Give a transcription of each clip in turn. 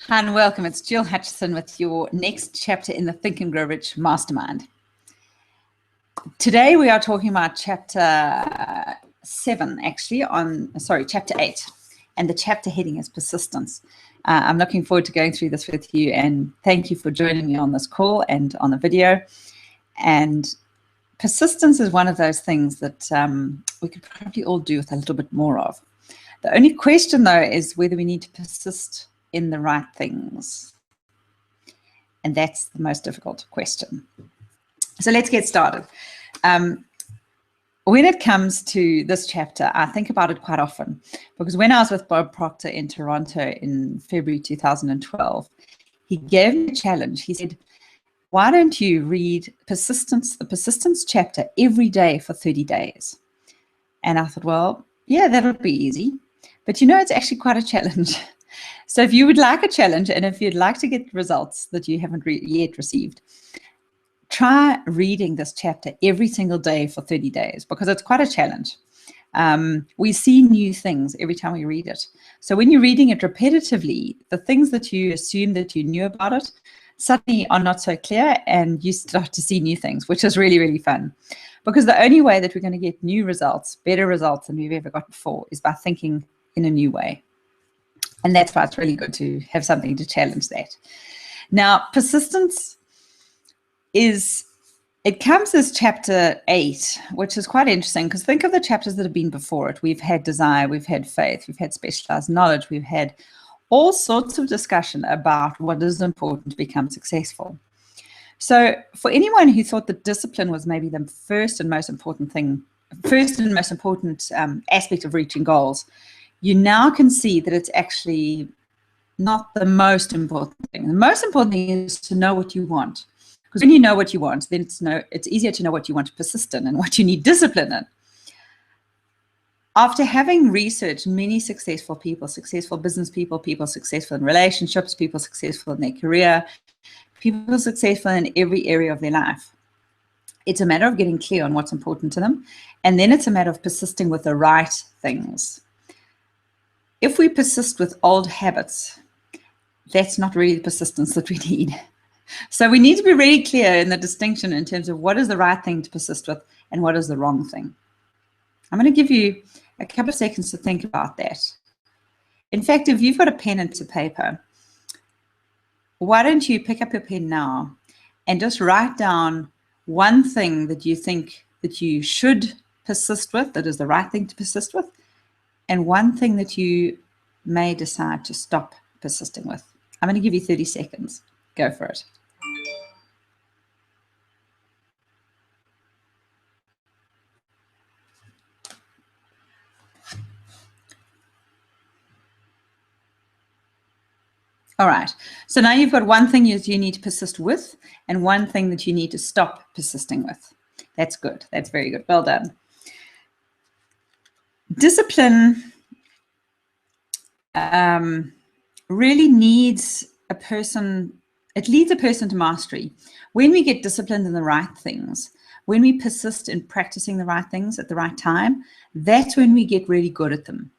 Hi and welcome. It's Jill Hutchison with your next chapter in the Think and Grow Rich Mastermind. Today we are talking about chapter 7, actually, chapter 8. And the chapter heading is persistence. I'm looking forward to going through this with you, and thank you for joining me on this call and on the video. And persistence is one of those things that we could probably all do with a little bit more of. The only question, though, is whether we need to persist in the right things. And that's the most difficult question. So let's get started. When it comes to this chapter, I think about it quite often, because when I was with Bob Proctor in Toronto in February 2012, he gave me a challenge. He said, why don't you read the persistence chapter every day for 30 days? And I thought, well, yeah, that'll be easy. But you know, it's actually quite a challenge. So if you would like a challenge, and if you'd like to get results that you haven't yet received, try reading this chapter every single day for 30 days, because it's quite a challenge. We see new things every time we read it. So when you're reading it repetitively, the things that you assume that you knew about it suddenly are not so clear, and you start to see new things, which is really, really fun. Because the only way that we're going to get new results, better results than we've ever got before, is by thinking in a new way. And that's why it's really good to have something to challenge that. Now, persistence it comes as chapter 8, which is quite interesting, because think of the chapters that have been before it. We've had desire, we've had faith, we've had specialized knowledge, we've had all sorts of discussion about what is important to become successful. So for anyone who thought that discipline was maybe the first and most important aspect of reaching goals, you now can see that it's actually not the most important thing. The most important thing is to know what you want. Because when you know what you want, then it's easier to know what you want to persist in and what you need discipline in. After having researched many successful people, successful business people, people successful in relationships, people successful in their career, people successful in every area of their life, it's a matter of getting clear on what's important to them. And then it's a matter of persisting with the right things. If we persist with old habits, that's not really the persistence that we need. So we need to be really clear in the distinction in terms of what is the right thing to persist with and what is the wrong thing. I'm going to give you a couple of seconds to think about that. In fact, if you've got a pen and some paper, why don't you pick up your pen now and just write down one thing that you think that you should persist with, that is the right thing to persist with, and one thing that you may decide to stop persisting with. I'm going to give you 30 seconds. Go for it. All right. So now you've got one thing you need to persist with and one thing that you need to stop persisting with. That's good. That's very good. Well done. Discipline really leads a person to mastery. When we get disciplined in the right things, when we persist in practicing the right things at the right time, that's when we get really good at them.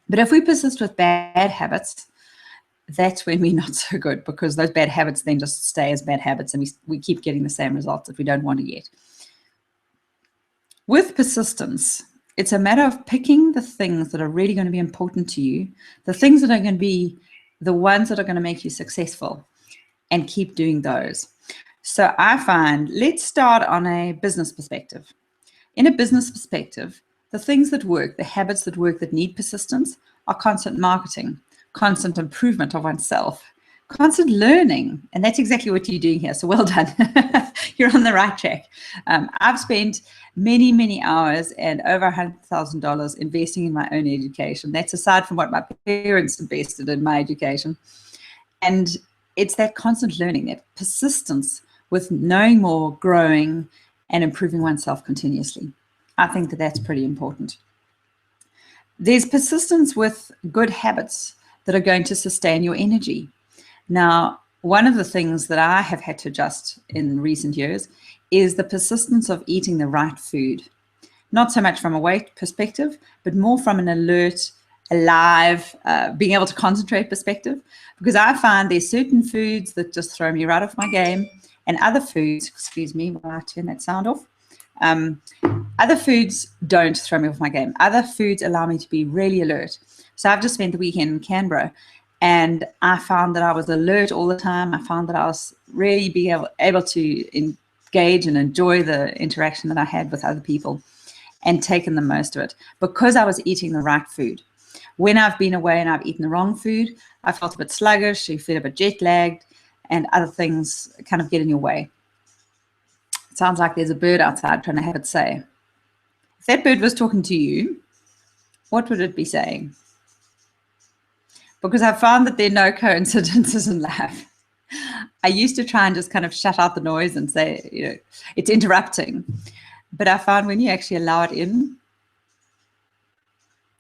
But if we persist with bad habits, that's when we're not so good, because those bad habits then just stay as bad habits, and we keep getting the same results that we don't want to get. With persistence, it's a matter of picking the things that are really going to be important to you, the things that are going to be the ones that are going to make you successful, and keep doing those. So I find, let's start on a business perspective. In a business perspective, the things that work, the habits that work that need persistence are constant marketing, constant improvement of oneself, constant learning. And that's exactly what you're doing here. So well done. You're on the right track. I've spent many, many hours and over $100,000 investing in my own education. That's aside from what my parents invested in my education. And it's that constant learning, that persistence with knowing more, growing, and improving oneself continuously. I think that that's pretty important. There's persistence with good habits that are going to sustain your energy. Now, one of the things that I have had to adjust in recent years is the persistence of eating the right food. Not so much from a weight perspective, but more from an alert, alive, being able to concentrate perspective, because I find there's certain foods that just throw me right off my game, and other foods, excuse me while I turn that sound off, other foods don't throw me off my game. Other foods allow me to be really alert. So I've just spent the weekend in Canberra, and I found that I was alert all the time. I found that I was really being able to engage and enjoy the interaction that I had with other people and taken the most of it because I was eating the right food. When I've been away and I've eaten the wrong food, I felt a bit sluggish, you feel a bit jet lagged, and other things kind of get in your way. It sounds like there's a bird outside trying to have its say. If that bird was talking to you, what would it be saying? Because I've found that there are no coincidences in life. I used to try and just kind of shut out the noise and say, you know, it's interrupting. But I found when you actually allow it in,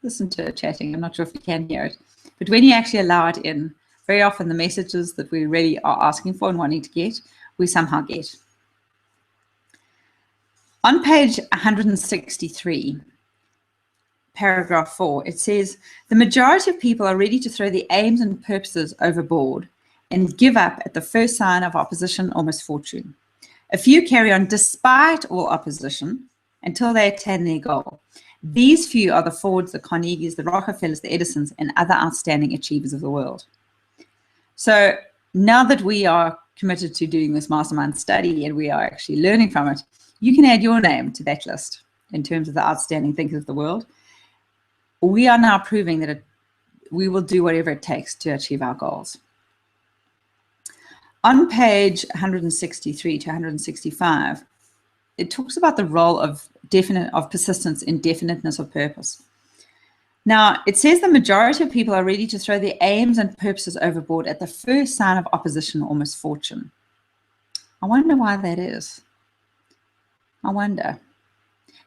listen to it chatting, I'm not sure if you can hear it, but when you actually allow it in, very often the messages that we really are asking for and wanting to get, we somehow get. On page 163, paragraph 4, it says, the majority of people are ready to throw the aims and purposes overboard and give up at the first sign of opposition or misfortune. A few carry on despite all opposition until they attain their goal. These few are the Fords, the Carnegies, the Rockefellers, the Edisons, and other outstanding achievers of the world. So now that we are committed to doing this mastermind study and we are actually learning from it, you can add your name to that list in terms of the outstanding thinkers of the world. We are now proving that we will do whatever it takes to achieve our goals. On page 163 to 165, it talks about the role of persistence in definiteness of purpose. Now, it says the majority of people are ready to throw their aims and purposes overboard at the first sign of opposition or misfortune. I wonder why that is. I wonder.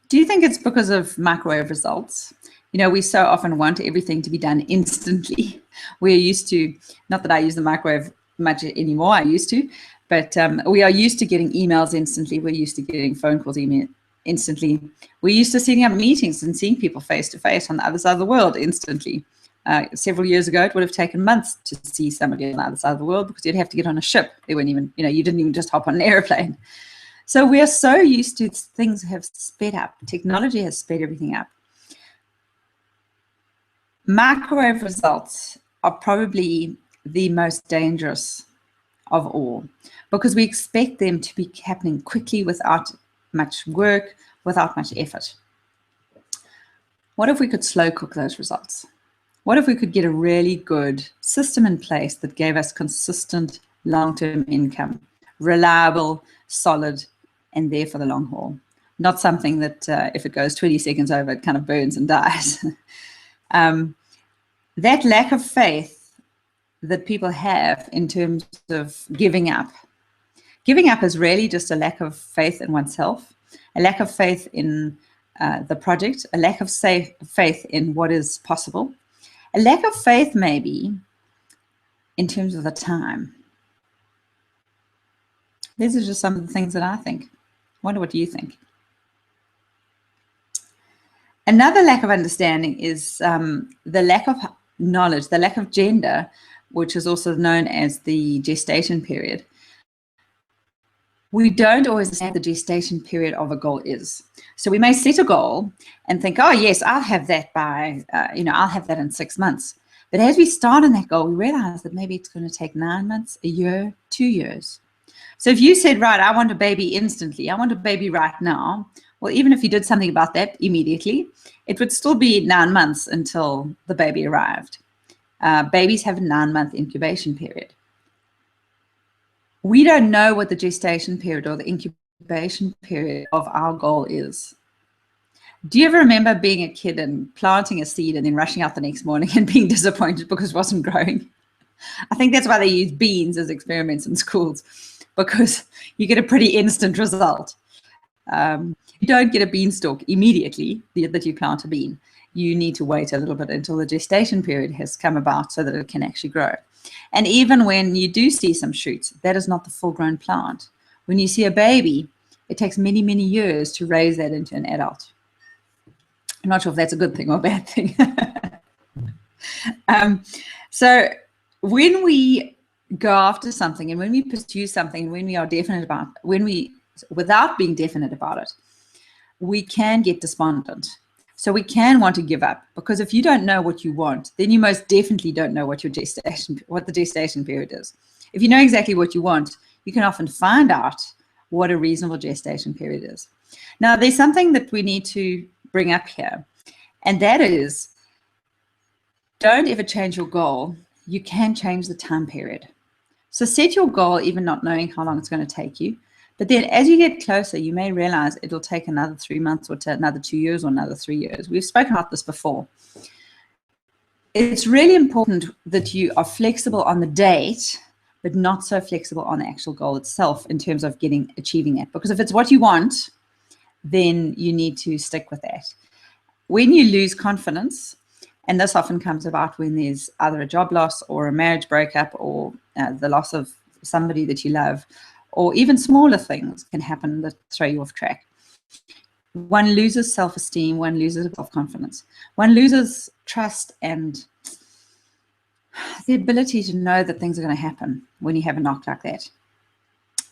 Do you think it's because of microwave results? You know, we so often want everything to be done instantly. We're used to, not that I use the microwave much anymore, I used to, but we are used to getting emails instantly. We're used to getting phone calls instantly. We're used to setting up meetings and seeing people face to face on the other side of the world instantly. Several years ago, it would have taken months to see somebody on the other side of the world because you'd have to get on a ship. They weren't even, you know, you didn't even just hop on an airplane. So we are so used to things have sped up. Technology has sped everything up. Microwave results are probably the most dangerous of all because we expect them to be happening quickly without much work, without much effort. What if we could slow cook those results? What if we could get a really good system in place that gave us consistent long-term income, reliable, solid, and there for the long haul? Not something that if it goes 20 seconds over, it kind of burns and dies. That lack of faith that people have in terms of giving up. Giving up is really just a lack of faith in oneself, a lack of faith in the project, a lack of faith in what is possible, a lack of faith maybe in terms of the time. These are just some of the things that I think. I wonder what you think. Another lack of understanding is the lack of knowledge, the lack of gender, which is also known as the gestation period. We don't always understand the gestation period of a goal is. So we may set a goal and think, oh yes, I'll have that by, I'll have that in 6 months. But as we start on that goal, we realize that maybe it's going to take 9 months, a year, 2 years. So if you said, right, I want a baby instantly, I want a baby right now, well, even if you did something about that immediately, it would still be 9 months until the baby arrived. Babies have a 9-month incubation period. We don't know what the gestation period or the incubation period of our goal is. Do you ever remember being a kid and planting a seed and then rushing out the next morning and being disappointed because it wasn't growing? I think that's why they use beans as experiments in schools, because you get a pretty instant result. You don't get a beanstalk immediately that you plant a bean. You need to wait a little bit until the gestation period has come about so that it can actually grow. And even when you do see some shoots, that is not the full-grown plant. When you see a baby, it takes many, many years to raise that into an adult. I'm not sure if that's a good thing or a bad thing. So when we go after something and when we pursue something, when we are definite about, without being definite about it, we can get despondent. So we can want to give up, because if you don't know what you want, then you most definitely don't know what the gestation period is. If you know exactly what you want, you can often find out what a reasonable gestation period is. Now, there's something that we need to bring up here, and that is, don't ever change your goal. You can change the time period. So set your goal, even not knowing how long it's going to take you. But then as you get closer, you may realize it'll take another 3 months or another 2 years or another 3 years. We've spoken about this before. It's really important that you are flexible on the date, but not so flexible on the actual goal itself in terms of achieving it. Because if it's what you want, then you need to stick with that. When you lose confidence, and this often comes about when there's either a job loss or a marriage breakup or the loss of somebody that you love, or even smaller things can happen that throw you off track. One loses self-esteem, one loses self-confidence, one loses trust and the ability to know that things are going to happen when you have a knock like that.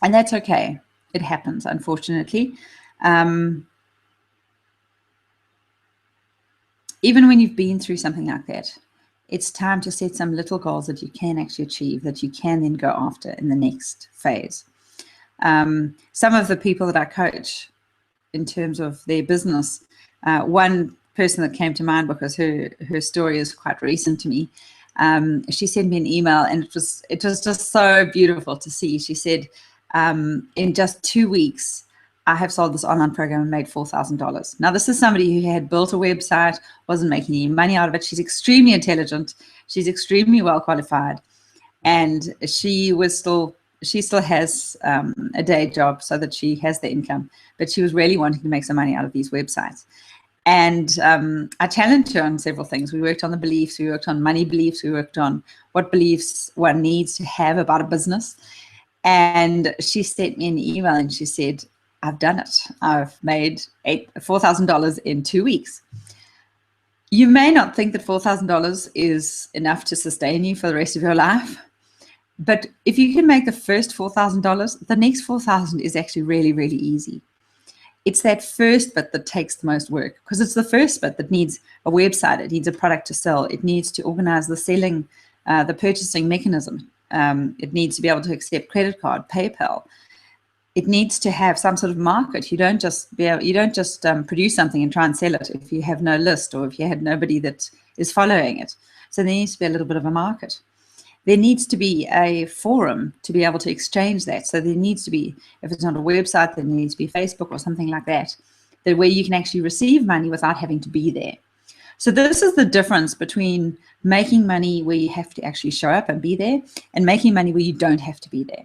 And that's okay. It happens, unfortunately. Even when you've been through something like that, it's time to set some little goals that you can actually achieve, that you can then go after in the next phase. Some of the people that I coach in terms of their business, one person that came to mind because her story is quite recent to me, she sent me an email, and it was just so beautiful to see. She said, in just 2 weeks, I have sold this online program and made $4,000. Now, this is somebody who had built a website, wasn't making any money out of it. She's extremely intelligent. She's extremely well qualified, and she still has a day job so that she has the income, but she was really wanting to make some money out of these websites. And I challenged her on several things. We worked on the beliefs, we worked on money beliefs, we worked on what beliefs one needs to have about a business. And she sent me an email and she said, I've done it. I've made $4,000 in 2 weeks. You may not think that $4,000 is enough to sustain you for the rest of your life, but if you can make the first $4,000, the next $4,000 is actually really, really easy. It's that first bit that takes the most work, because it's the first bit that needs a website, it needs a product to sell, it needs to organize the selling, the purchasing mechanism. It needs to be able to accept credit card, PayPal. It needs to have some sort of market. You don't just produce something and try and sell it if you have no list or if you have nobody that is following it. So there needs to be a little bit of a market. There needs to be a forum to be able to exchange that. So there needs to be, if it's not a website, there needs to be Facebook or something like that, where you can actually receive money without having to be there. So this is the difference between making money where you have to actually show up and be there, and making money where you don't have to be there.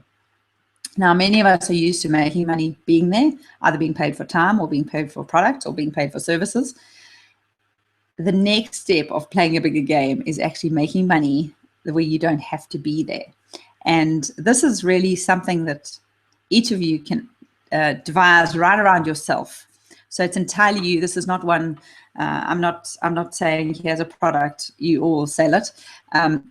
Now, many of us are used to making money being there, either being paid for time or being paid for product or being paid for services. The next step of playing a bigger game is actually making money where you don't have to be there. And this is really something that each of you can devise right around yourself. So it's entirely you. This is not one, I'm not saying here's a product, you all sell it.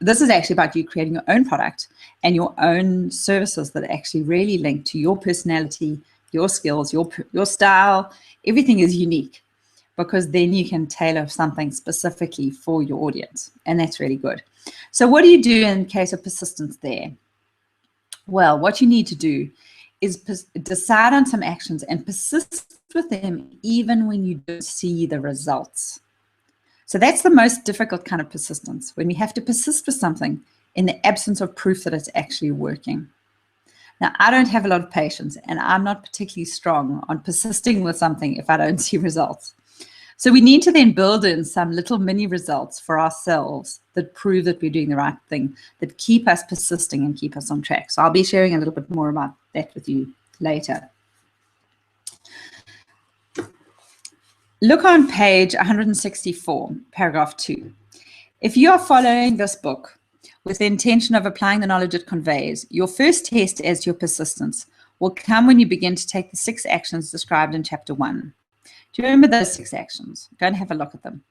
This is actually about you creating your own product and your own services that actually really link to your personality, your skills, your style. Everything is unique, because then you can tailor something specifically for your audience, and that's really good. So what do you do in case of persistence there? Well, what you need to do is decide on some actions and persist with them even when you don't see the results. So that's the most difficult kind of persistence, when we have to persist with something in the absence of proof that it's actually working. Now, I don't have a lot of patience, and I'm not particularly strong on persisting with something if I don't see results. So we need to then build in some little mini results for ourselves that prove that we're doing the right thing, that keep us persisting and keep us on track. So I'll be sharing a little bit more about that with you later. Look on page 164, paragraph 2. If you are following this book with the intention of applying the knowledge it conveys, your first test as to your persistence will come when you begin to take the 6 actions described in chapter 1. Do you remember those 6 actions? Go and have a look at them.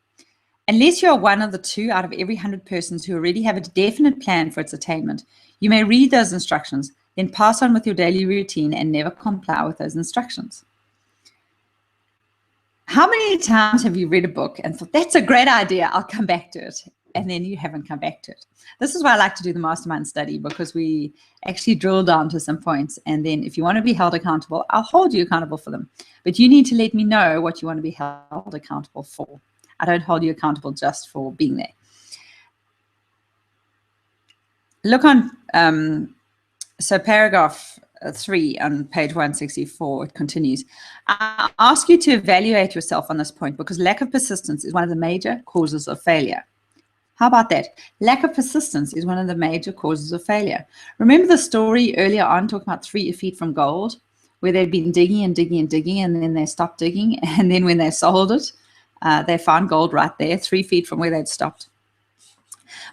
Unless you are one of the 2 out of every 100 persons who already have a definite plan for its attainment, you may read those instructions, then pass on with your daily routine and never comply with those instructions. How many times have you read a book and thought, that's a great idea, I'll come back to it, and then you haven't come back to it? This is why I like to do the Mastermind study, because we actually drill down to some points, and then if you want to be held accountable, I'll hold you accountable for them. But you need to let me know what you want to be held accountable for. I don't hold you accountable just for being there. Look on, so paragraph 3 on page 164, it continues. I ask you to evaluate yourself on this point because lack of persistence is one of the major causes of failure. How about that? Lack of persistence is one of the major causes of failure. Remember the story earlier on talking about 3 feet from gold, where they'd been digging and digging and digging, and then they stopped digging, and then when they sold it, they found gold right there, 3 feet from where they'd stopped.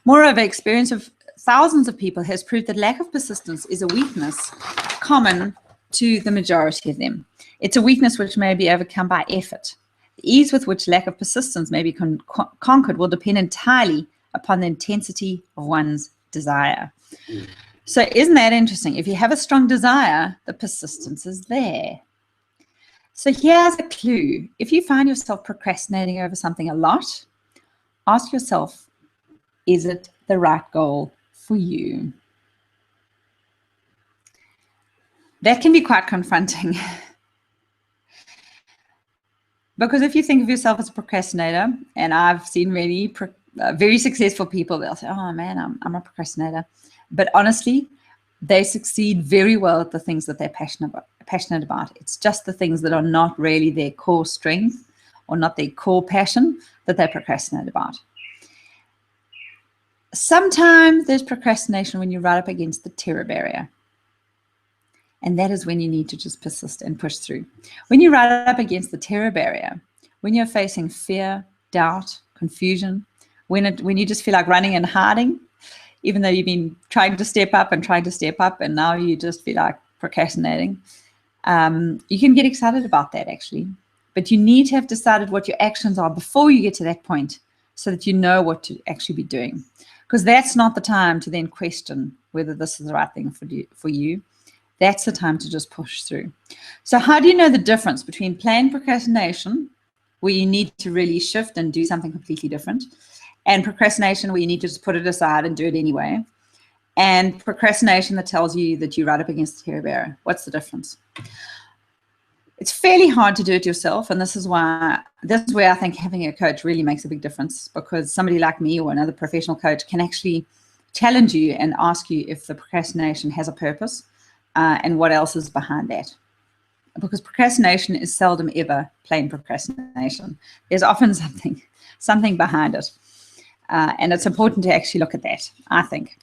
Moreover, experience of thousands of people has proved that lack of persistence is a weakness common to the majority of them. It's a weakness which may be overcome by effort. The ease with which lack of persistence may be conquered will depend entirely upon the intensity of one's desire. So isn't that interesting? If you have a strong desire, the persistence is there. So here's a clue. If you find yourself procrastinating over something a lot, ask yourself, is it the right goal for you? That can be quite confronting. Because if you think of yourself as a procrastinator, and I've seen many very successful people, they'll say, oh man, I'm a procrastinator. But honestly, they succeed very well at the things that they're passionate about. It's just the things that are not really their core strength or not their core passion that they procrastinate about. Sometimes there's procrastination when you're right up against the terror barrier. And that is when you need to just persist and push through. When you're right up against the terror barrier, when you're facing fear, doubt, confusion, when you just feel like running and hiding, even though you've been trying to step up, and now you just feel like procrastinating, you can get excited about that actually. But you need to have decided what your actions are before you get to that point so that you know what to actually be doing. Because that's not the time to then question whether this is the right thing for you. That's the time to just push through. So how do you know the difference between planned procrastination, where you need to really shift and do something completely different, and procrastination where you need to just put it aside and do it anyway, and procrastination that tells you that you're right up against the terror barrier? What's the difference? It's fairly hard to do it yourself, and this is where I think having a coach really makes a big difference, because somebody like me or another professional coach can actually challenge you and ask you if the procrastination has a purpose and what else is behind that. Because procrastination is seldom ever plain procrastination. There's often something behind it. And it's important to actually look at that, I think.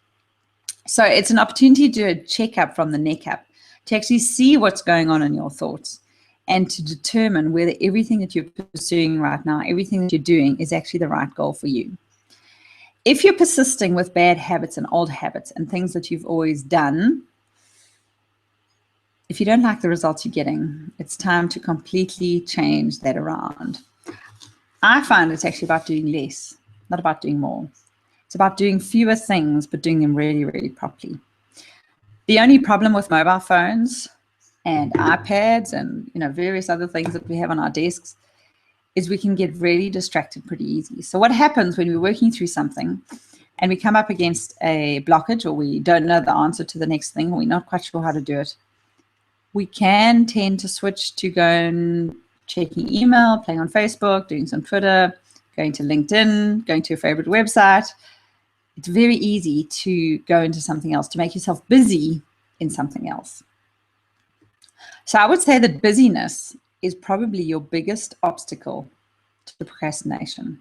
So it's an opportunity to do a checkup from the neck up, to actually see what's going on in your thoughts, and to determine whether everything that you're pursuing right now, everything that you're doing is actually the right goal for you. If you're persisting with bad habits and old habits and things that you've always done, if you don't like the results you're getting, it's time to completely change that around. I find it's actually about doing less, not about doing more. It's about doing fewer things, but doing them really, really properly. The only problem with mobile phones and iPads and various other things that we have on our desks is we can get really distracted pretty easy. So what happens when we're working through something and we come up against a blockage, or we don't know the answer to the next thing, or we're not quite sure how to do it, we can tend to switch to going checking email, playing on Facebook, doing some Twitter, going to LinkedIn, going to your favorite website. It's very easy to go into something else, to make yourself busy in something else. So I would say that busyness is probably your biggest obstacle to procrastination.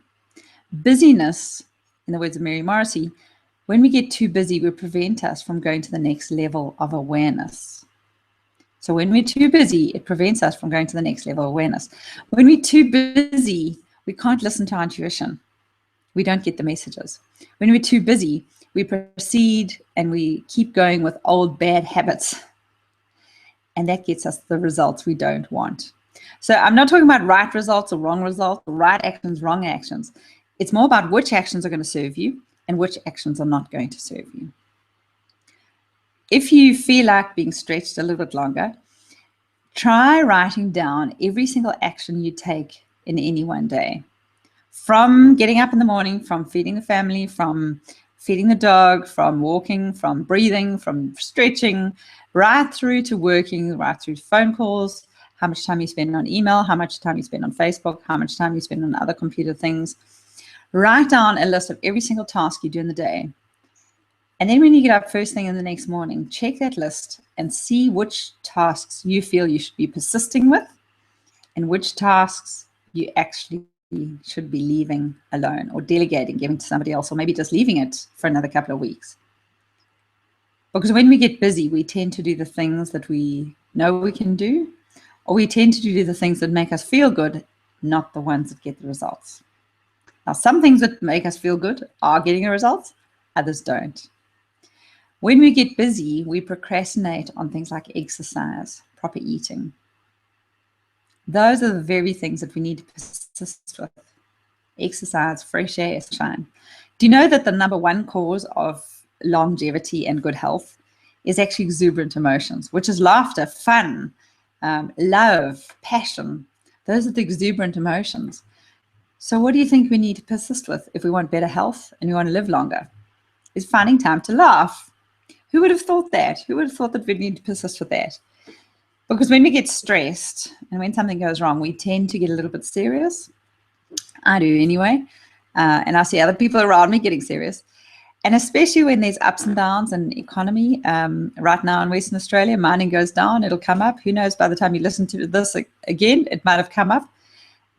Busyness, in the words of Mary Morrissey, when we get too busy, will prevent us from going to the next level of awareness. So when we're too busy, it prevents us from going to the next level of awareness. When we're too busy, we can't listen to our intuition. We don't get the messages. When we're too busy, we proceed and we keep going with old bad habits. And that gets us the results we don't want. So I'm not talking about right results or wrong results, or right actions, wrong actions. It's more about which actions are going to serve you and which actions are not going to serve you. If you feel like being stretched a little bit longer, try writing down every single action you take in any one day. From getting up in the morning, from feeding the family, from feeding the dog, from walking, from breathing, from stretching, right through to working, right through to phone calls, how much time you spend on email, how much time you spend on Facebook, how much time you spend on other computer things. Write down a list of every single task you do in the day. And then when you get up first thing in the next morning, check that list and see which tasks you feel you should be persisting with and which tasks you actually should be leaving alone or delegating, giving to somebody else, or maybe just leaving it for another couple of weeks. Because when we get busy, we tend to do the things that we know we can do, or we tend to do the things that make us feel good, not the ones that get the results. Now, some things that make us feel good are getting the results, others don't. When we get busy, we procrastinate on things like exercise, proper eating. Those are the very things that we need to persist with. Exercise, fresh air, sunshine. Do you know that the number one cause of longevity and good health is actually exuberant emotions, which is laughter, fun, love, passion. Those are the exuberant emotions. So what do you think we need to persist with if we want better health and we want to live longer? Is finding time to laugh. Who would have thought that? Who would have thought that we'd need to persist with that? Because when we get stressed and when something goes wrong, we tend to get a little bit serious. I do anyway. And I see other people around me getting serious. And especially when there's ups and downs in the economy. Right now in Western Australia, mining goes down, it'll come up. Who knows, by the time you listen to this again, it might have come up.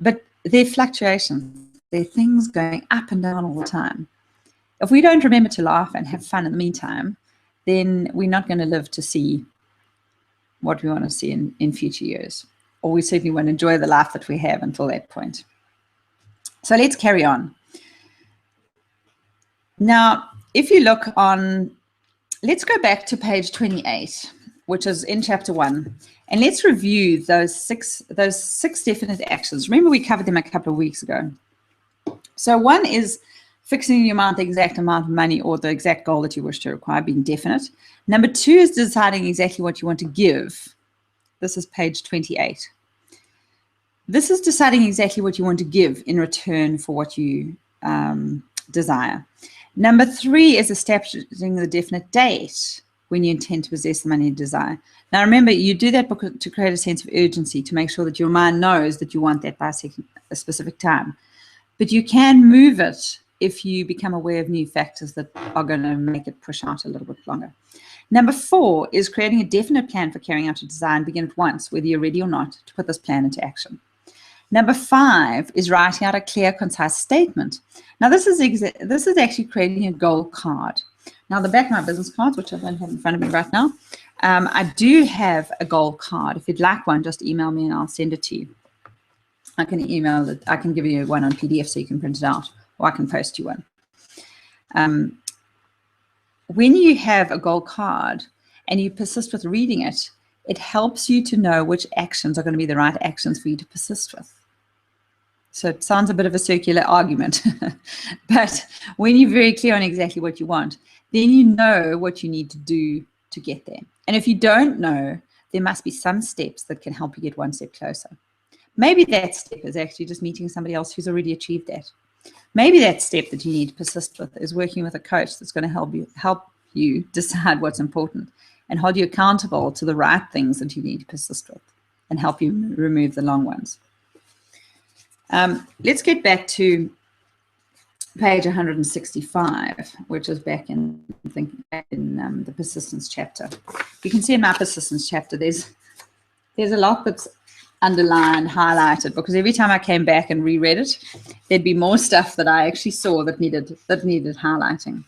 But there are fluctuations. There are things going up and down all the time. If we don't remember to laugh and have fun in the meantime, then we're not going to live to see what we want to see in future years. Or we certainly won't enjoy the life that we have until that point. So let's carry on. Now, if you look on, let's go back to page 28, which is in chapter 1. And let's review those six definite actions. Remember, we covered them a couple of weeks ago. So one is fixing in your mind the exact amount of money or the exact goal that you wish to acquire, being definite. Number 2 is deciding exactly what you want to give. This is page 28. This is deciding exactly what you want to give in return for what you desire. Number 3 is establishing the definite date when you intend to possess the money you desire. Now remember, you do that to create a sense of urgency, to make sure that your mind knows that you want that by a specific time. But you can move it if you become aware of new factors that are going to make it push out a little bit longer. Number 4 is creating a definite plan for carrying out your desire and begin at once, whether you're ready or not, to put this plan into action. Number 5 is writing out a clear, concise statement. Now, this is actually creating a goal card. Now, the back of my business cards, which I don't have in front of me right now, I do have a goal card. If you'd like one, just email me and I'll send it to you. I can email it. I can give you one on PDF so you can print it out, or I can post you one. When you have a goal card and you persist with reading it, it helps you to know which actions are going to be the right actions for you to persist with. So it sounds a bit of a circular argument, but when you're very clear on exactly what you want, then you know what you need to do to get there. And if you don't know, there must be some steps that can help you get one step closer. Maybe that step is actually just meeting somebody else who's already achieved that. Maybe that step that you need to persist with is working with a coach that's going to help you decide what's important and hold you accountable to the right things that you need to persist with and help you remove the long ones. Let's get back to page 165, which is back in the persistence chapter. You can see in my persistence chapter, there's a lot that's underlined, highlighted, because every time I came back and reread it, there'd be more stuff that I actually saw that needed highlighting.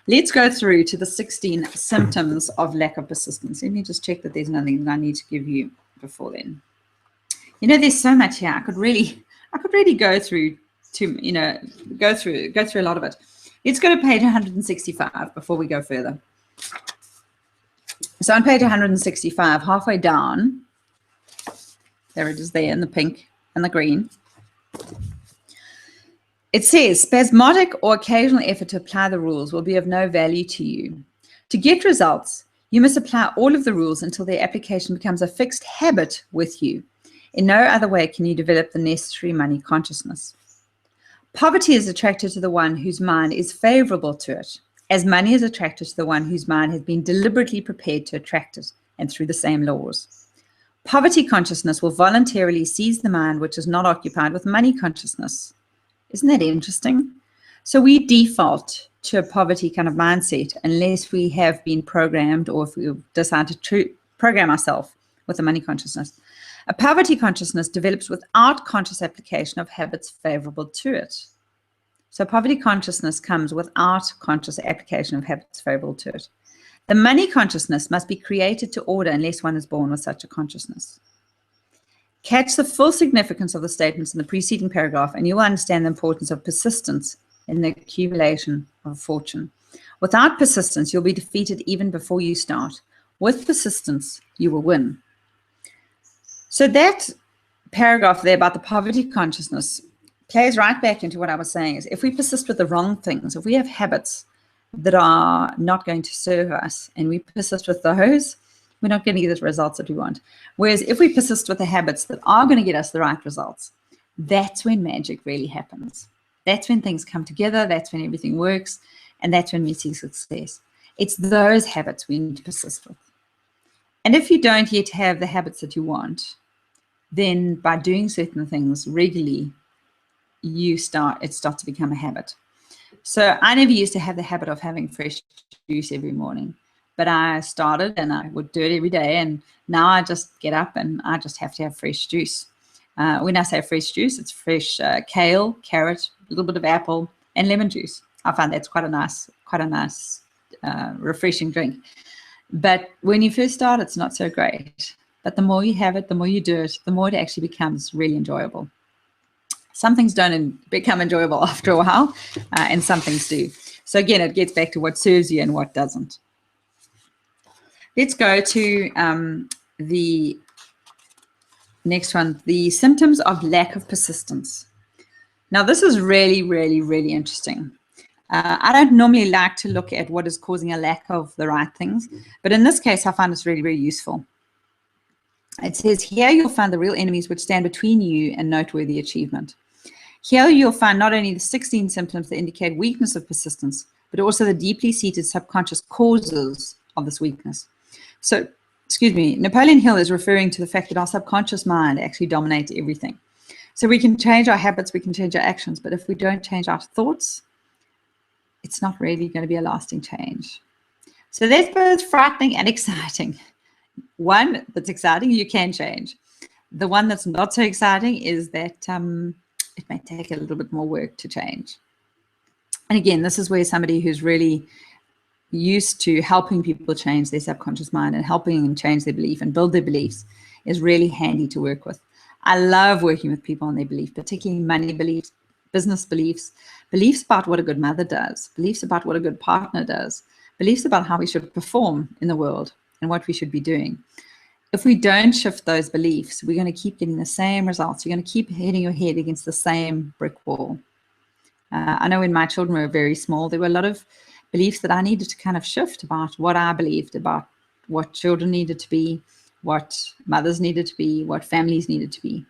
Let's go through to the 16 symptoms of lack of persistence. Let me just check that there's nothing that I need to give you before then. You know, there's so much here. I could really go through go through a lot of it. Let's go to page 165 before we go further. So on page 165, halfway down, there it is there in the pink and the green. It says, spasmodic or occasional effort to apply the rules will be of no value to you. To get results, you must apply all of the rules until their application becomes a fixed habit with you. In no other way can you develop the necessary money consciousness. Poverty is attracted to the one whose mind is favorable to it, as money is attracted to the one whose mind has been deliberately prepared to attract it, and through the same laws. Poverty consciousness will voluntarily seize the mind which is not occupied with money consciousness. Isn't that interesting? So we default to a poverty kind of mindset unless we have been programmed, or if we decide to program ourselves with a money consciousness. A poverty consciousness develops without conscious application of habits favorable to it. So poverty consciousness comes without conscious application of habits favorable to it. The money consciousness must be created to order unless one is born with such a consciousness. Catch the full significance of the statements in the preceding paragraph, and you will understand the importance of persistence in the accumulation of fortune. Without persistence, you'll be defeated even before you start. With persistence, you will win. So that paragraph there about the poverty consciousness plays right back into what I was saying, is if we persist with the wrong things, if we have habits that are not going to serve us and we persist with those, we're not going to get the results that we want. Whereas if we persist with the habits that are going to get us the right results, that's when magic really happens. That's when things come together, that's when everything works, and that's when we see success. It's those habits we need to persist with. And if you don't yet have the habits that you want, then by doing certain things regularly, it starts to become a habit. So I never used to have the habit of having fresh juice every morning, but I started and I would do it every day. And now I just get up and I just have to have fresh juice. When I say fresh juice, it's fresh kale, carrot, a little bit of apple, and lemon juice. I find that's quite a nice, refreshing drink. But when you first start, it's not so great. But the more you have it, the more you do it, the more it actually becomes really enjoyable. Some things don't become enjoyable after a while, and some things do. So again, it gets back to what serves you and what doesn't. Let's go to the next one, the symptoms of lack of persistence. Now, this is really, really, really interesting. I don't normally like to look at what is causing a lack of the right things, but in this case, I find it's really, really useful. It says, here you'll find the real enemies which stand between you and noteworthy achievement. Here you'll find not only the 16 symptoms that indicate weakness of persistence, but also the deeply seated subconscious causes of this weakness. So, Napoleon Hill is referring to the fact that our subconscious mind actually dominates everything. So we can change our habits, we can change our actions, but if we don't change our thoughts, it's not really going to be a lasting change. So that's both frightening and exciting. One that's exciting, you can change. The one that's not so exciting is that it may take a little bit more work to change. And again, this is where somebody who's really used to helping people change their subconscious mind and helping them change their belief and build their beliefs is really handy to work with. I love working with people on their belief, particularly money beliefs, business beliefs, beliefs about what a good mother does, beliefs about what a good partner does, beliefs about how we should perform in the world and what we should be doing. If we don't shift those beliefs, we're going to keep getting the same results. You're going to keep hitting your head against the same brick wall. I know when my children were very small, there were a lot of beliefs that I needed to kind of shift about what I believed about what children needed to be, what mothers needed to be, what families needed to be,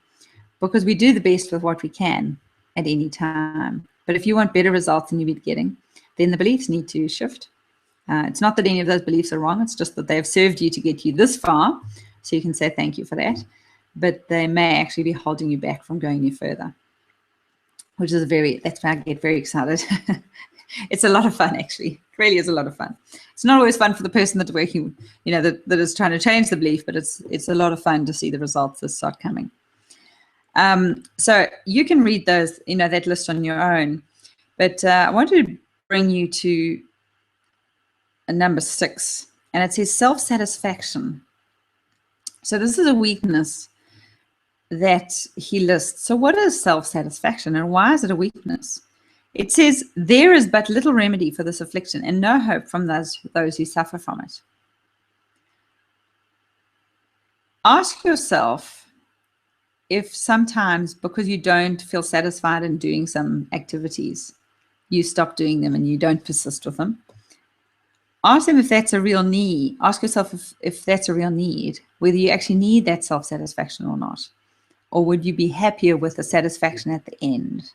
because we do the best with what we can at any time. But if you want better results than you've been getting, then the beliefs need to shift. It's not that any of those beliefs are wrong. It's just that they've served you to get you this far, so you can say thank you for that. But they may actually be holding you back from going any further, which is that's why I get very excited. It's a lot of fun, actually. It really is a lot of fun. It's not always fun for the person that's working, that is trying to change the belief, but it's a lot of fun to see the results that start coming. So you can read those, that list on your own. But I wanted to bring you to number 6, and it says self-satisfaction. So this is a weakness that he lists. So what is self-satisfaction, and why is it a weakness? It says, there is but little remedy for this affliction and no hope from those who suffer from it. Ask yourself, if sometimes because you don't feel satisfied in doing some activities, you stop doing them and you don't persist with them, ask them if that's a real need. Ask yourself if that's a real need, whether you actually need that self-satisfaction or not. Or would you be happier with the satisfaction at the end?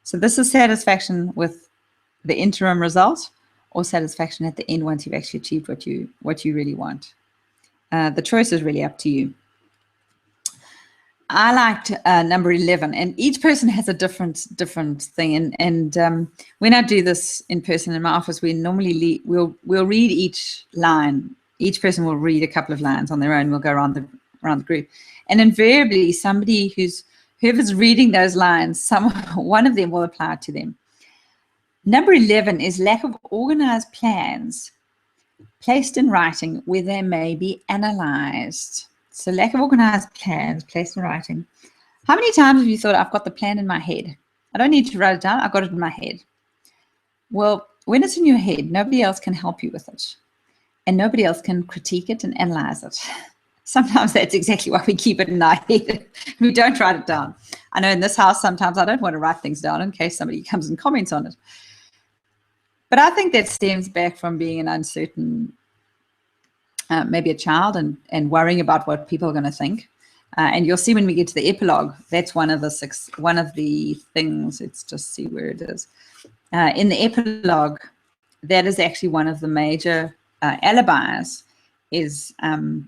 So this is satisfaction with the interim result, or satisfaction at the end once you've actually achieved what you really want. The choice is really up to you. I liked number 11, and each person has a different thing. And when I do this in person in my office, we normally we'll read each line. Each person will read a couple of lines on their own. We'll go around the group, and invariably whoever's reading those lines, one of them will apply to them. Number 11 is lack of organized plans placed in writing where they may be analyzed. So lack of organized plans placed in writing. How many times have you thought, I've got the plan in my head? I don't need to write it down. I've got it in my head. Well, when it's in your head, nobody else can help you with it. And nobody else can critique it and analyze it. Sometimes that's exactly why we keep it in our head. We don't write it down. I know in this house, sometimes I don't want to write things down in case somebody comes and comments on it. But I think that stems back from being an uncertain, maybe a child, and worrying about what people are going to think. And you'll see when we get to the epilogue, that's one of the things. Let's just see where it is. In the epilogue, that is actually one of the major alibis, is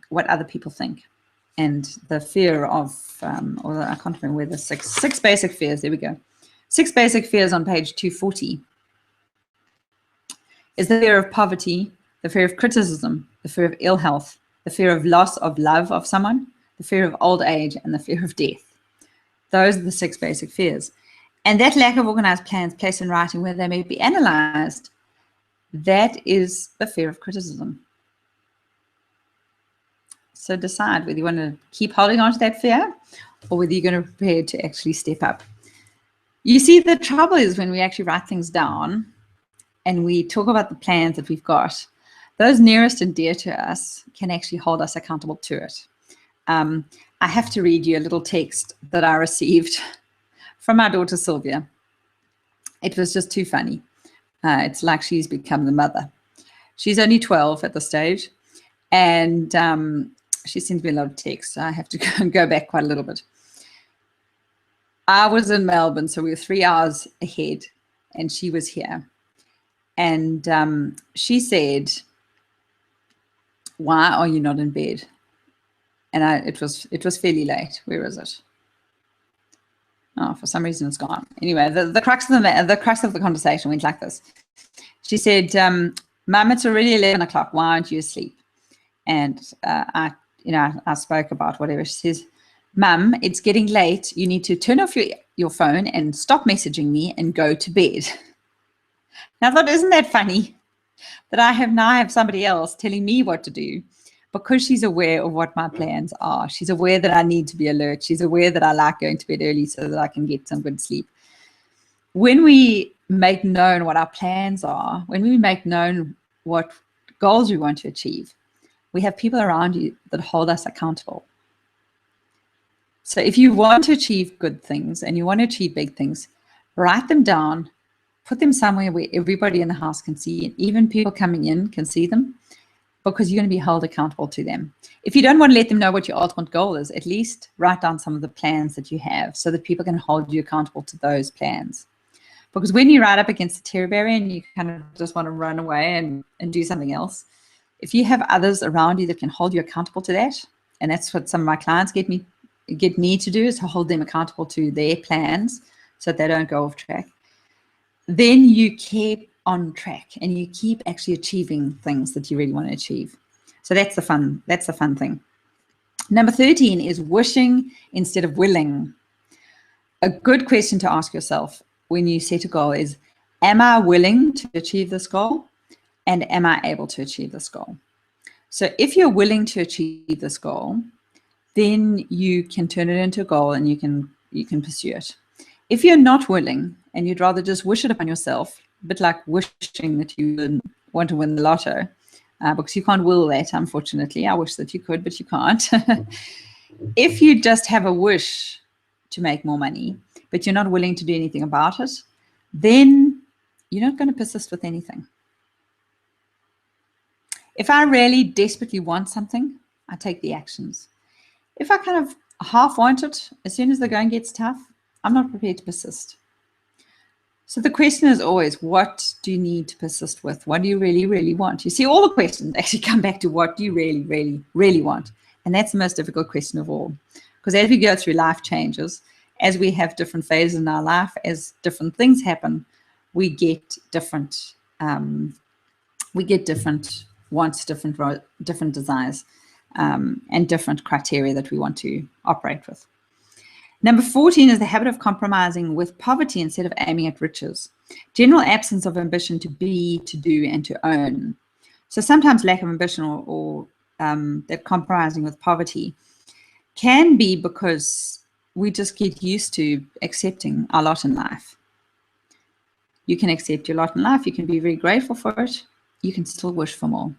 what other people think, and the fear of, or I can't remember where the six basic fears. There we go. 6 basic fears on page 240. Is the fear of poverty, the fear of criticism, the fear of ill health, the fear of loss of love of someone, the fear of old age, and the fear of death. Those are the 6 basic fears. And that lack of organized plans placed in writing where they may be analyzed, that is the fear of criticism. So decide whether you want to keep holding on to that fear or whether you're going to prepare to actually step up. You see, the trouble is when we actually write things down and we talk about the plans that we've got, those nearest and dear to us can actually hold us accountable to it. I have to read you a little text that I received from my daughter, Sylvia. It was just too funny. It's like she's become the mother. She's only 12 at the stage, and she sends me a lot of texts. So I have to go back quite a little bit. I was in Melbourne, so we were 3 hours ahead, and she was here. And she said, "Why are you not in bed?" And it was fairly late. Where is it? Oh, for some reason it's gone. Anyway, the crux of the conversation went like this. She said, "Mum, it's already 11 o'clock. Why aren't you asleep?" And I spoke about whatever. She says, "Mum, it's getting late. You need to turn off your phone and stop messaging me and go to bed." Now I thought, isn't that funny that I have somebody else telling me what to do because she's aware of what my plans are. She's aware that I need to be alert. She's aware that I like going to bed early so that I can get some good sleep. When we make known what our plans are, when we make known what goals we want to achieve, we have people around you that hold us accountable. So if you want to achieve good things and you want to achieve big things, write them down, put them somewhere where everybody in the house can see it. Even people coming in can see them, because you're going to be held accountable to them. If you don't want to let them know what your ultimate goal is, at least write down some of the plans that you have so that people can hold you accountable to those plans. Because when you're right up against the terror barrier and you kind of just want to run away and do something else, if you have others around you that can hold you accountable to that, and that's what some of my clients get me to do, is to hold them accountable to their plans so that they don't go off track, then you keep on track and you keep actually achieving things that you really want to achieve. So that's the fun thing. Number 13 is wishing instead of willing. A good question to ask yourself when you set a goal is, am I willing to achieve this goal? And am I able to achieve this goal? So if you're willing to achieve this goal, then you can turn it into a goal and you can pursue it. If you're not willing and you'd rather just wish it upon yourself, a bit like wishing that you want to win the lotto, because you can't will that, unfortunately. I wish that you could, but you can't. If you just have a wish to make more money, but you're not willing to do anything about it, then you're not going to persist with anything. If I really desperately want something, I take the actions. If I kind of half want it, as soon as the going gets tough, I'm not prepared to persist. So the question is always, what do you need to persist with? What do you really, really want? You see, all the questions actually come back to what do you really, really, really want? And that's the most difficult question of all. Because as we go through life changes, as we have different phases in our life, as different things happen, we get different wants, different desires, and different criteria that we want to operate with. Number 14 is the habit of compromising with poverty instead of aiming at riches. General absence of ambition to be, to do, and to own. So sometimes lack of ambition or that compromising with poverty can be because we just get used to accepting our lot in life. You can accept your lot in life. You can be very grateful for it. You can still wish for more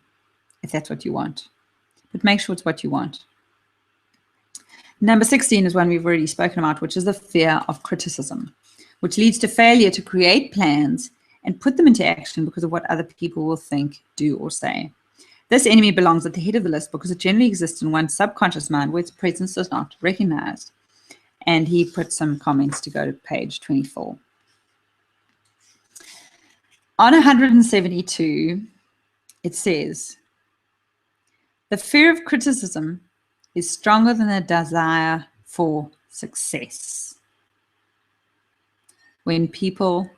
if that's what you want. But make sure it's what you want. Number 16 is one we've already spoken about, which is the fear of criticism, which leads to failure to create plans and put them into action because of what other people will think, do, or say. This enemy belongs at the head of the list because it generally exists in one's subconscious mind where its presence is not recognized. And he put some comments to go to page 24. On 172, it says, the fear of criticism is stronger than the desire for success. When people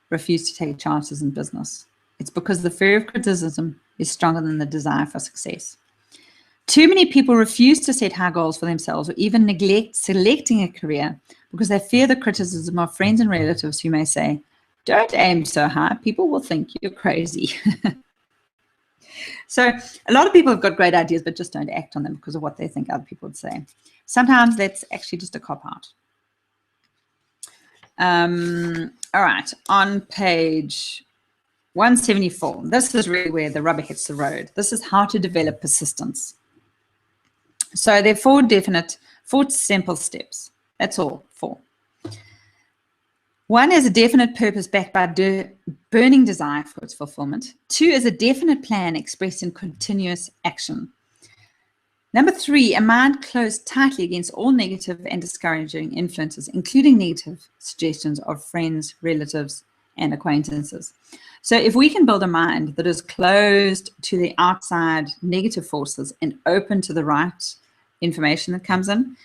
refuse to take chances in business, it's because the fear of criticism is stronger than the desire for success. Too many people refuse to set high goals for themselves or even neglect selecting a career because they fear the criticism of friends and relatives who may say, don't aim so high, people will think you're crazy. So a lot of people have got great ideas, but just don't act on them because of what they think other people would say. Sometimes that's actually just a cop-out. All right, on page 174, this is really where the rubber hits the road. This is how to develop persistence. So there are four simple steps. That's all, 4. One is a definite purpose backed by burning desire for its fulfillment. 2 is a definite plan expressed in continuous action. Number 3, a mind closed tightly against all negative and discouraging influences, including negative suggestions of friends, relatives, and acquaintances. So if we can build a mind that is closed to the outside negative forces and open to the right information that comes in,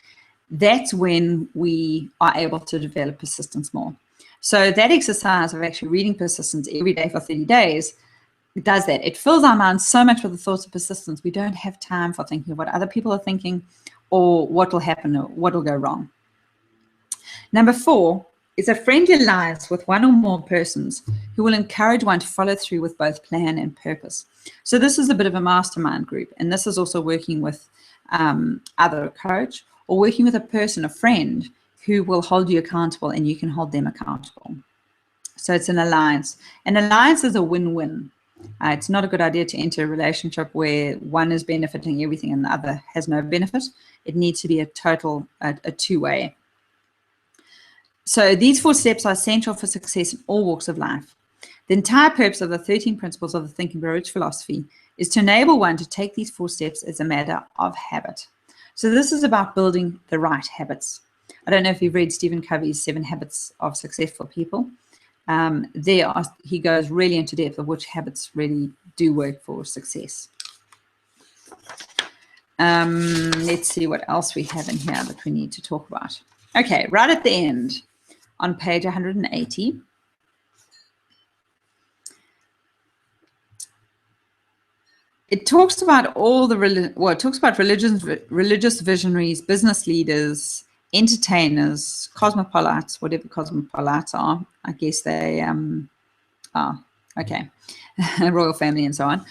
that's when we are able to develop persistence more. So that exercise of actually reading persistence every day for 30 days does that. It fills our minds so much with the thoughts of persistence. We don't have time for thinking of what other people are thinking or what will happen or what will go wrong. Number 4 is a friendly alliance with one or more persons who will encourage one to follow through with both plan and purpose. So this is a bit of a mastermind group, and this is also working with either a coach or working with a person, a friend, who will hold you accountable and you can hold them accountable. So it's an alliance. An alliance is a win-win. It's not a good idea to enter a relationship where one is benefiting everything and the other has no benefit. It needs to be a two-way. So these 4 steps are essential for success in all walks of life. The entire purpose of the 13 principles of the Think and Grow Rich philosophy is to enable one to take these 4 steps as a matter of habit. So this is about building the right habits. I don't know if you've read Stephen Covey's 7 Habits of Successful People. He goes really into depth of which habits really do work for success. Let's see what else we have in here that we need to talk about. Okay, right at the end, on page 180, it talks about it talks about religious visionaries, business leaders, entertainers, cosmopolites, whatever cosmopolites are. I guess they are, okay, royal family and so on.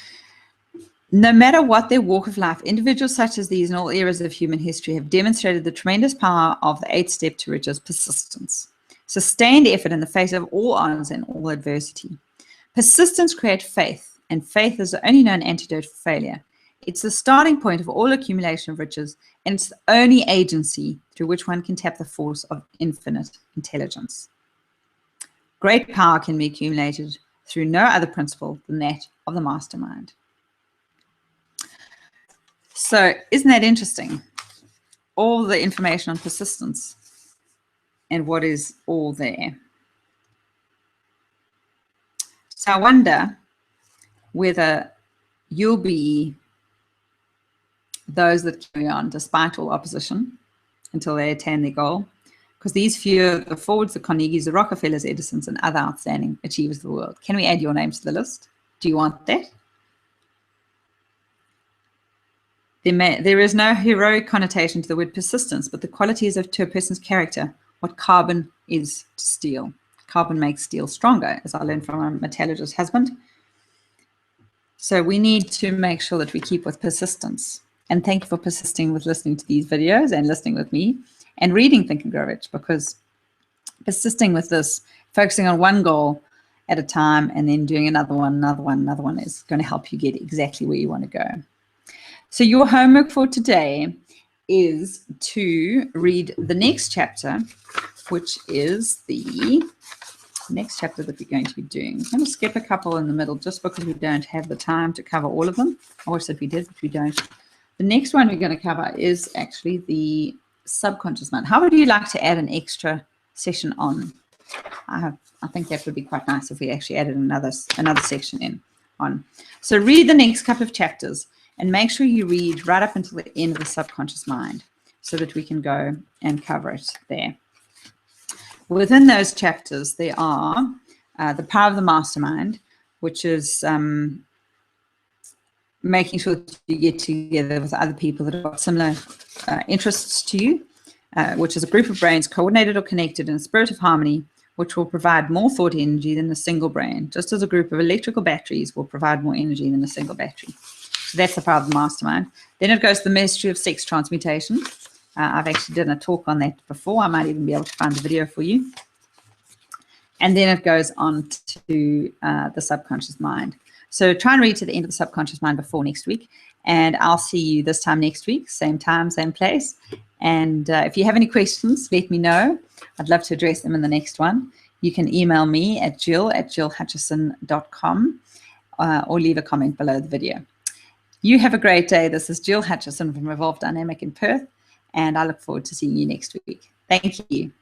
No matter what their walk of life, individuals such as these in all eras of human history have demonstrated the tremendous power of the 8th step to riches: persistence. Sustained effort in the face of all odds and all adversity. Persistence creates faith, and faith is the only known antidote for failure. It's the starting point of all accumulation of riches, and it's the only agency through which one can tap the force of infinite intelligence. Great power can be accumulated through no other principle than that of the mastermind. So isn't that interesting? All the information on persistence and what is all there. So I wonder whether you'll be those that carry on despite all opposition until they attain their goal. Because these few are the Fords, the Carnegies, the Rockefellers, Edisons, and other outstanding achievers of the world. Can we add your names to the list? Do you want that? There is no heroic connotation to the word persistence, but the quality is to a person's character what carbon is to steel. Carbon makes steel stronger, as I learned from my metallurgist husband. So we need to make sure that we keep with persistence. And thank you for persisting with listening to these videos and listening with me and reading Think and Grow Rich, because persisting with this, focusing on one goal at a time and then doing another one is going to help you get exactly where you want to go. So your homework for today is to read the next chapter, which is the next chapter that we're going to be doing. I'm going to skip a couple in the middle just because we don't have the time to cover all of them. I wish that we did, but we don't. The next one we're going to cover is actually the subconscious mind. How would you like to add an extra session on? I think that would be quite nice if we actually added another section in on. So read the next couple of chapters and make sure you read right up until the end of the subconscious mind so that we can go and cover it there. Within those chapters, there are the power of the mastermind, which is making sure that you get together with other people that have got similar interests to you, which is a group of brains coordinated or connected in a spirit of harmony, which will provide more thought energy than a single brain, just as a group of electrical batteries will provide more energy than a single battery. So that's the power of the mastermind. Then it goes to the mystery of sex transmutation. I've actually done a talk on that before. I might even be able to find the video for you. And then it goes on to the subconscious mind. So try and read to the end of the subconscious mind before next week. And I'll see you this time next week, same time, same place. And if you have any questions, let me know. I'd love to address them in the next one. You can email me at jill@jillhutchison.com or leave a comment below the video. You have a great day. This is Jill Hutchison from Evolve Dynamic in Perth, and I look forward to seeing you next week. Thank you.